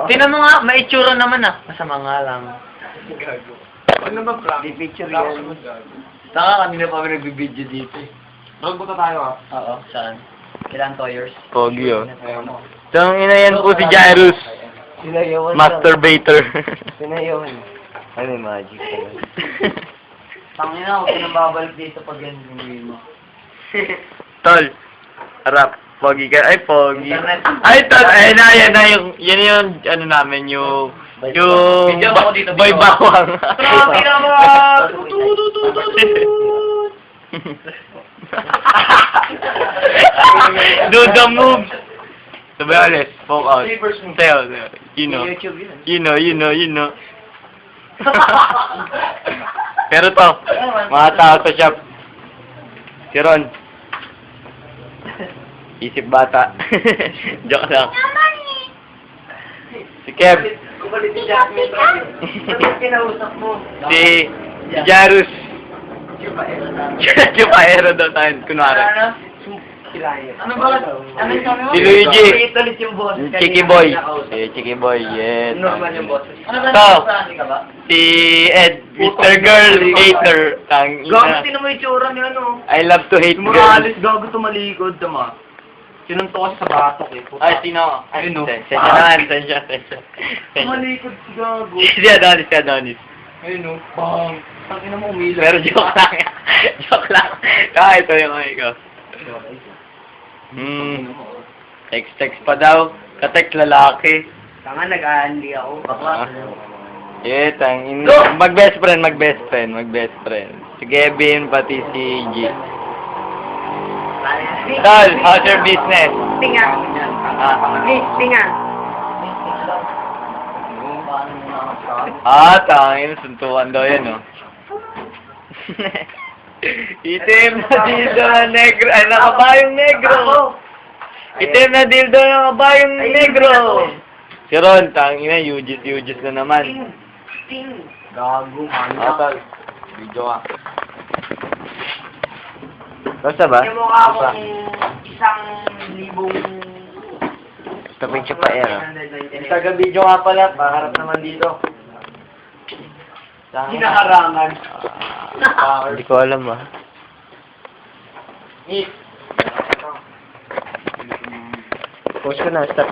Tingnan mo nga, may itsura naman ah. Masama nga lang. Gago. Ano ba, Frank? Di picture yan. Saka kanina pa kami nagbibideo dito eh. Magpunta tayo ah. Oo, saan? Kailan toyers? Pogi, oh. Ayaw mo. Tang ina yan po si Jairus. Sinayawan Masturbator. Sinayawan. Ay, may magic pala. Tangina, huwag ka nang babalik dito pag yan hindi mo. Tol. Harap. Pogi ka. Ay, pogi. Internet. Ay, tol. Ay, yan na yung, yan yung, ano namin, yung, Video ako dito, boy video. bawang. Grabe naman! Do the moves. Sabi ulit. Poke out. Sayo. You know. YouTube yun. You know. Pero to, mga tao sa shop. Si Ron. Isip bata. Joke lang. Si Kev. Kumalit si Jasmine. Ano kinausap mo? Si Jarus. Chupaero daw tayo, kunwari. Ano ba? Ano yung sabi mo? Si Luigi. Ulit yung boss. Chiki Boy. Si Chiki Boy, yes. Normal yung boss. Ano ba? To. Saan ka ba? Si Ed, Mr. Girl Hater. Tang Gago, ina. tinan mo yung tsura niya, ano? I love to hate girls. Morales, gago tumalikod, tama. Sinunto kasi sa batok eh. Ay, sino? Ay, Ayun, no? Sensya. Tumalikod si gago. Si Adonis. Ayun no, bang. Tangina mo umilag. Pero joke lang. Joke lang. Ito yung ano ko. Text pa daw. Ka-text lalaki. Tanga, nag-aandi ako. Ah. Yeah, mag-best friend. Si Kevin, pati si G. Tol, how's your business? Tinga. Tinga. Tangin, suntukan daw yan, oh. Itim na dildo na negro. Ay, nakabayong negro. Itim na dildo na nakabayong negro. Si Ron, tangin na, Ugis na naman. Gago, Tol, video ka. Basta ba? Yung mukha akong 1,000. Gusto picture pa era. Taga-video nga pala, paharap naman dito. Hinaharangan. Hindi ko alam, ah. Post ko na, stop.